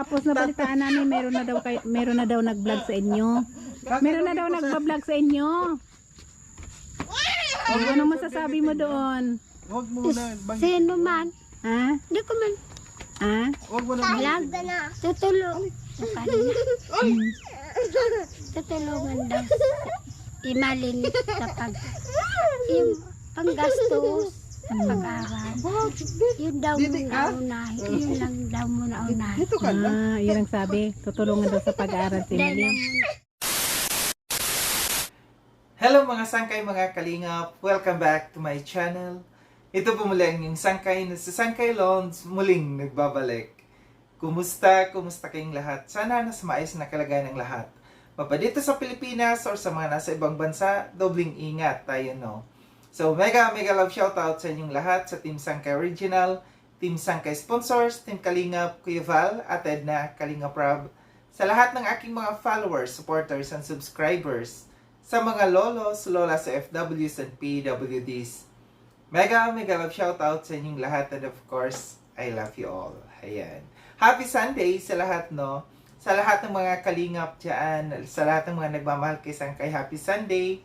Tapos nabalitaan namin meron na daw nag-vlog sa inyo. Meron na daw nagba-vlog sa inyo. Anong masasabi mo doon? Huwag muna. Sino man? Ha? Hindi ko man. Ha? Huwag mo na. Vlog. Tutulong. Tutulungan daw. Imalin kapag yung panggastos sa pag-aral. Yun daw muna unahin. Yun lang daw muna unahin. Dito ka lang. Yun ang sabi. Tutulungan daw sa pag-aaral si Dahil Malin. Hello mga sangkay, mga kalingap! Welcome back to my channel. Ito po muli ang inyong sangkay na sa Sangkay Lons muling nagbabalik. Kumusta kayong lahat? Sana nasa maayos na kalagayan ng lahat. Mapa dito sa Pilipinas or sa mga nasa ibang bansa, dobling ingat tayo, no? So mega love shoutout sa inyong lahat, sa Team Sangkay Original, Team Sangkay Sponsors, Team Kalingap, Kuya Val, at Edna, Kalingap Rob, sa lahat ng aking mga followers, supporters, and subscribers, sa mga lolos, lolas, FWs, and PWDs. Mega love shoutout sa inyong lahat, and of course, I love you all. Ayan. Happy Sunday sa lahat, no? Sa lahat ng mga kalingap dyan, sa lahat ng mga nagmamahal kay Sangkay, Happy Sunday.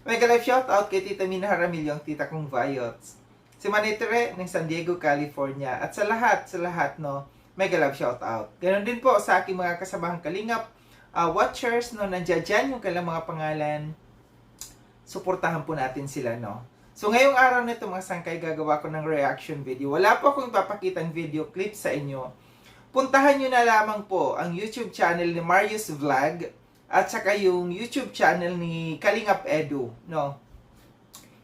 Mega love shoutout kay Tita Mina Jaramillo, ang tita kong Viots. Si Manitere ng San Diego, California. At sa lahat, no? Mega love shoutout. Ganon din po sa aking mga kasabahang kalingap, watchers, no? Nandiyan dyan yung kailang mga pangalan. Suportahan po natin sila, no? So ngayong araw nito mga sangkay, gagawa ko ng reaction video. Wala po akong ipapakitang video clip sa inyo. Puntahan nyo na lamang po ang YouTube channel ni Marius Vlog at saka yung YouTube channel ni Kalingap Edu, no?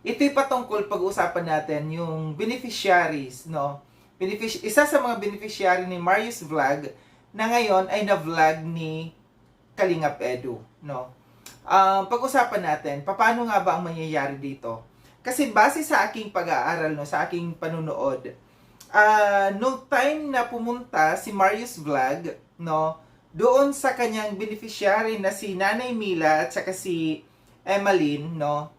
Ito'y patungkol pag-uusapan natin yung beneficiaries, no? Isa sa mga beneficiary ni Marius Vlog na ngayon ay na-vlog ni Kalingap Edu, no? Pag-usapan natin, paano nga ba ang mangyayari dito? Kasi base sa aking pag-aaral, no, sa aking panunood, nung time na pumunta si Marius Vlog, no, doon sa kanyang beneficiary na si Nanay Mila at saka si Emmeline, no,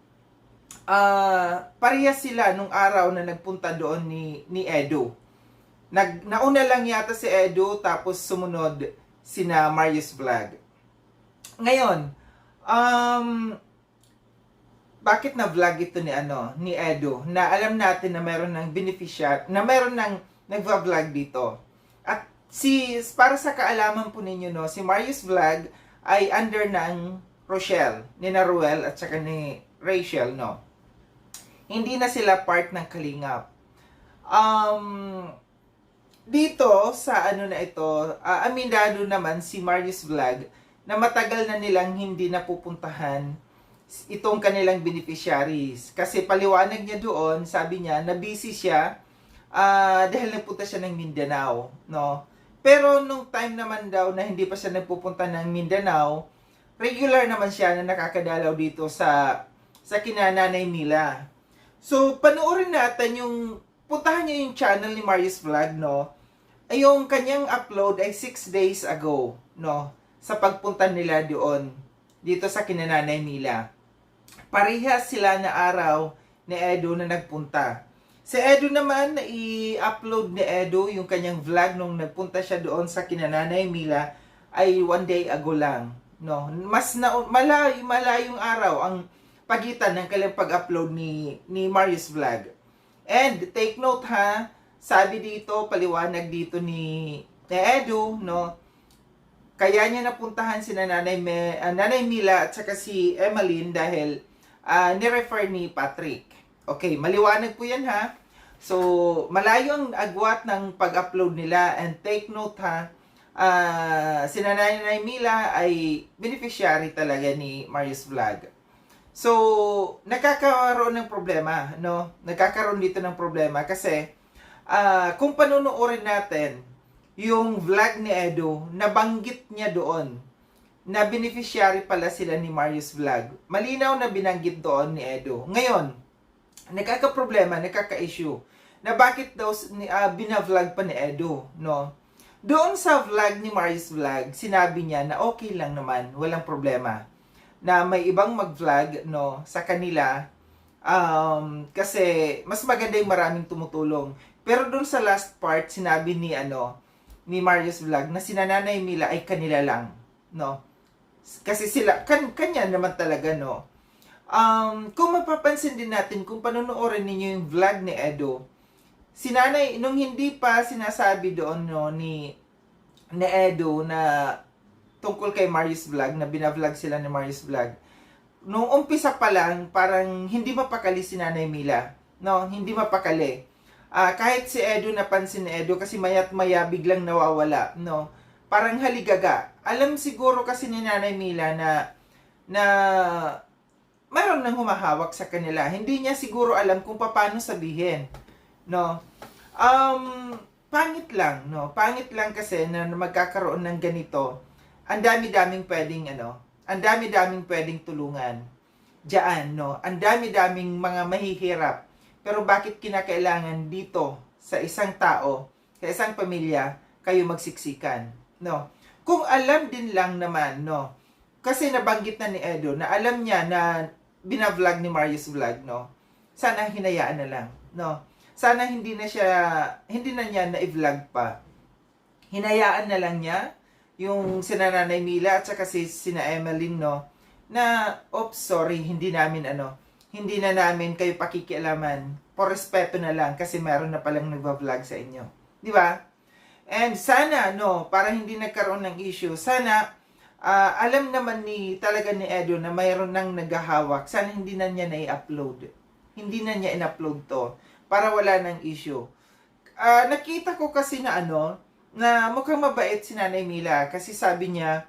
parehas sila nung araw na nagpunta doon ni Edu. Nauna lang yata si Edu, tapos sumunod sina Marius Vlog. Ngayon, bakit na vlog ito ni Edu na alam natin na meron ng beneficiary, na meron ng nagva-vlog dito. At para sa kaalaman po ninyo, no, si Marius Vlog ay under ng Rochelle, ni Naruel at saka ni Rachel, no. Hindi na sila part ng Kalingap. Dito sa na ito, aminado naman si Marius Vlog na matagal na nilang hindi napupuntahan itong kanilang beneficiaries. Kasi paliwanag niya doon, sabi niya, na busy siya dahil nagpunta siya ng Mindanao, no? Pero nung time naman daw na hindi pa siya nagpupunta ng Mindanao, regular naman siya na nakakadalaw dito sa kinananay nila. So, panoorin natin puntahan niyo yung channel ni Marius Vlog, no? Ay yung kanyang upload ay 6 days ago, no? Sa pagpunta nila doon, dito sa kinananay nila. Parehas sila na araw ni Edu na nagpunta. Si Edu naman, na i-upload ni Edu yung kanyang vlog nung nagpunta siya doon sa kinananay Mila ay 1 day ago lang, no? Mas malayong araw ang pagitan ng kanilang pag-upload ni Marius Vlog. And take note ha, sabi dito, paliwanag dito ni Edu, no? Kaya niya napuntahan si Nanay Mila at saka si Emmeline dahil ni-refer ni Patrick. Okay, maliwanag po yan ha. So, malayo ang agwat ng pag-upload nila, and take note ha, si Nanay Mila ay beneficiary talaga ni Marius Vlog. So, nagkakaroon ng problema, no? Nagkakaroon dito ng problema kasi kung panunuorin natin yung vlog ni Edu, nabanggit niya doon na beneficiary pala sila ni Marius Vlog. Malinaw na binanggit doon ni Edu. Ngayon, nagkaka-problema, nagkaka-issue na bakit daw binavlog pa ni Edu, no? Doon sa vlog ni Marius Vlog, sinabi niya na okay lang naman, walang problema. Na may ibang mag-vlog, no, sa kanila, kasi mas maganda yung maraming tumutulong. Pero doon sa last part, sinabi ni ni Marius Vlog na sina Nanay Mila ay kanila lang, no? Kasi sila, kanya naman talaga, no? Kung mapapansin din natin, kung panonoorin ninyo yung vlog ni Edo, si Nanay, nung hindi pa sinasabi doon, no, ni Edo na tungkol kay Marius Vlog, na binavlog sila ni Marius Vlog, nung umpisa pa lang, parang hindi mapakali si Nanay Mila, no? Hindi mapakali. Kahit si Edo, napansin ni Edo, kasi maya't maya biglang nawawala, no? Parang haligaga. Alam siguro kasi ni Nanay Mila na mayroon nang humahawak sa kanila. Hindi niya siguro alam kung paano sabihin, no? Pangit lang, no? Pangit lang kasi na magkakaroon ng ganito. Ang dami-daming pwedeng, ang dami-daming pwedeng tulungan diyan, no? Ang dami-daming mga mahihirap. Pero bakit kinakailangan dito sa isang tao, sa isang pamilya, kayo magsiksikan, no? Kung alam din lang naman, no? Kasi nabanggit na ni Edo na alam niya na binavlog ni Marius Vlog, no? Sana hinayaan na lang, no? Sana hindi na niya na-vlog pa. Hinayaan na lang niya yung sina Nanay Mila at saka sina Emeline, no? Na, oops, sorry, hindi na namin kayo pakikialaman. Por respeto na lang kasi meron na palang nagva-vlog sa inyo. Di ba? And sana, no, para hindi nagkaroon ng issue, sana alam naman talaga ni Edo na mayroon nang naghahawak. Sana hindi na niya na-upload. Hindi na niya in-upload to para wala nang issue. Nakita ko kasi na na mukhang mabait si Nanay Mila kasi sabi niya,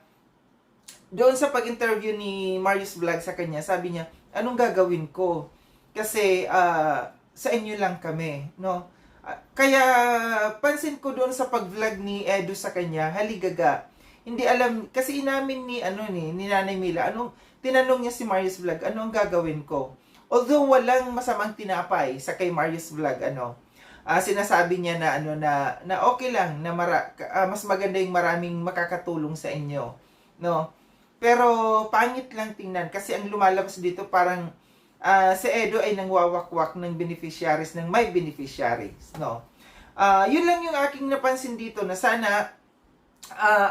doon sa pag-interview ni Marius Vlog sa kanya, sabi niya, anong gagawin ko? Kasi sa inyo lang kami, no? Kaya pansin ko doon sa pag-vlog ni Edo sa kanya, haligaga. Hindi alam, kasi inamin ni Nanay Mila, tinanong niya si Marius Vlog, ano ang gagawin ko? Although walang masamang tinapay sa kay Marius Vlog, sinasabi niya na okay lang, na mas maganda yung maraming makakatulong sa inyo, no? Pero pangit lang tingnan, kasi ang lumalabas dito parang si Edo ay nangwawakwak ng beneficiaries, ng may beneficiaries, no? Yun lang yung aking napansin dito, na sana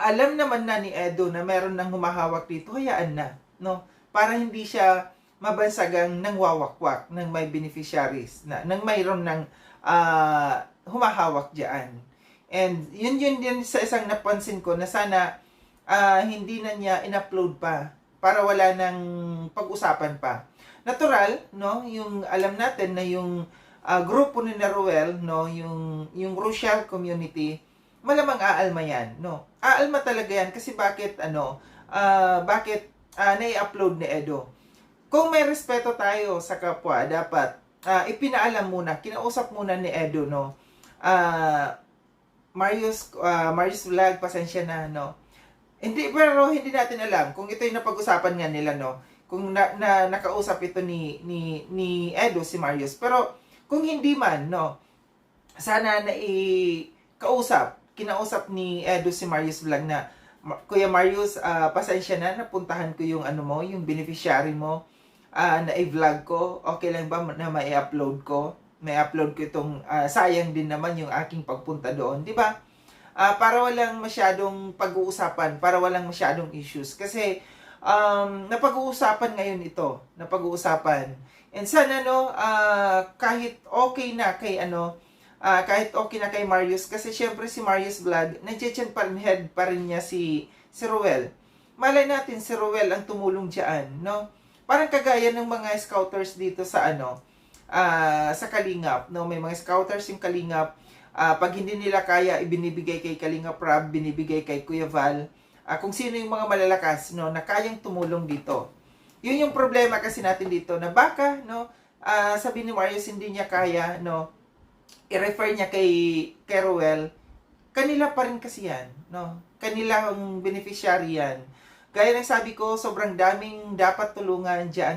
alam naman na ni Edo na meron nang humahawak dito, hayaan na, no? Para hindi siya mabansagang nang wawakwak ng may beneficiaries, nang mayroon ng humahawak diyan. And yun din sa isang napansin ko na sana hindi na niya in-upload pa para wala nang pag-usapan pa. Natural, no? Yung alam natin na yung grupo ni Ruel, no, yung Rochelle community, malamang aalma yan, no? Aalma talaga yan kasi bakit nai-upload ni Edo. Kung may respeto tayo sa kapwa, dapat ipinaalam muna, kinausap muna ni Edo, no? Marius Vlog, pasensya na, no? Pero hindi natin alam kung ito yung napag-usapan nga nila, no? Kung nakausap ito ni Edo si Marius. Pero kung hindi man, no, sana kinausap ni Edo si Marius Vlog na, Kuya Marius, pasensya na, napuntahan ko yung yung beneficiary mo, na i-vlog ko, okay lang ba na mai-upload ko? May-upload ko itong, sayang din naman yung aking pagpunta doon, di ba? Para walang masyadong pag-uusapan, para walang masyadong issues. Kasi, napag-uusapan ngayon ito, napag-uusapan. And sana, kahit okay na kay Marius, kasi syempre si Marius Vlog, nandiyan pa rin, head pa rin niya si Ruel. Malay natin si Ruel ang tumulong diyan, no? Parang kagaya ng mga scouters dito sa sa Kalingap, no? May mga scouters yung Kalingap, pag hindi nila kaya, ibinibigay kay Kalingap Rab, binibigay kay Kuya Val, kung sino yung mga malalakas, no, na kayang tumulong dito. Yun yung problema kasi natin dito, na baka, no, sabi ni Marius hindi niya kaya, no, i-refer niya kay Ruel, kanila pa rin kasi yan, no? Kanilang beneficiary yan. Gaya ng sabi ko, sobrang daming dapat tulungan diyan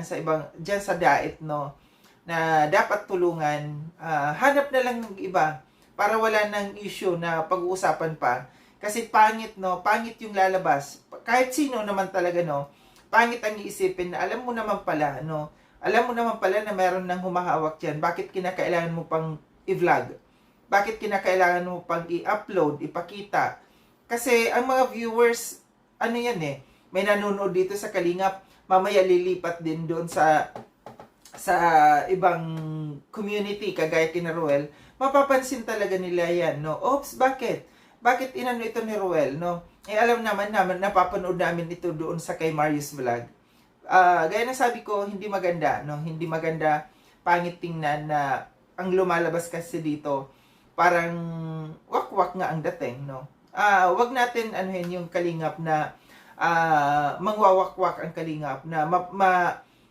sa DAET, no? Na dapat tulungan, hanap na lang ng iba para wala nang issue na pag-uusapan pa. Kasi pangit, no? Pangit yung lalabas. Kahit sino naman talaga, no? Pangit ang iisipin na alam mo naman pala, no? Alam mo naman pala na meron nang humahawak diyan. Bakit kinakailangan mo pang i-vlog? Bakit kinakailangan mo pang i-upload, ipakita Kasi ang mga viewers, ano yan eh, may nanonood dito sa Kalingap, mamaya lilipat din doon sa ibang community, kagaya kina Ruel, mapapansin talaga nila yan, no? Oops, bakit? Bakit inano ito ni Ruel, no? Alam naman, napapanood namin ito doon sa kay Marius Vlog. Gaya na sabi ko, hindi maganda, no? Hindi maganda, pangit tingnan na ang lumalabas kasi dito, parang wakwak nga ang dating, no? Wag natin anuhin yung Kalingap na mangwawakwak ang Kalingap na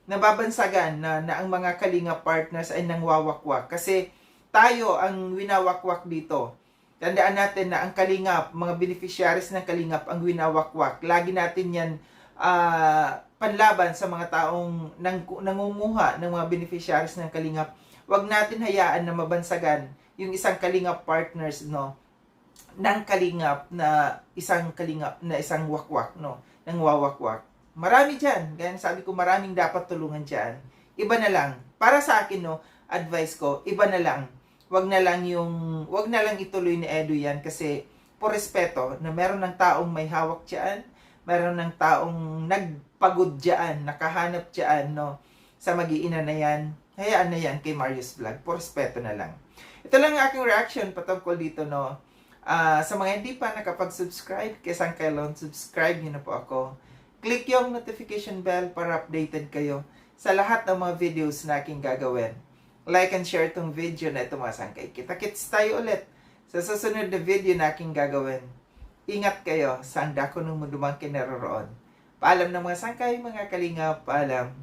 nababansagan na ang mga Kalingap partners ay nangwawakwak kasi tayo ang winawakwak dito. Tandaan natin na ang Kalingap, mga beneficiaries ng Kalingap ang winawakwak. Lagi natin yan panlaban sa mga taong nangunguha ng mga beneficiaries ng Kalingap. Huwag natin hayaan na mabansagan yung isang Kalingap partners, no, ng Kalingap na isang wakwak, no, ng wawakwak. Marami dyan. Ganyan sabi ko, maraming dapat tulungan dyan. Iba na lang. Para sa akin, no, advice ko, iba na lang. Wag na lang ituloy ni Edu yan kasi por respeto na meron ng taong may hawak dyan, meron ng taong nagpagod dyan, nakahanap dyan, no, sa mag-iina na yan. Hayaan na yan kay Marius Vlog. Por respeto na lang. Ito lang ang aking reaction patungkol dito, no. Sa mga hindi pa nakapag-subscribe, kay Sangkailon, subscribe niyo na po ako. Click yung notification bell para updated kayo sa lahat ng mga videos na aking gagawin. Like and share tong video na ito mga sangkay. Kita-kits tayo ulit sa susunod na video na aking gagawin. Ingat kayo sa handa ko nung mundumang kinaroroon. Paalam ng mga sangkay, mga Kalingap, paalam.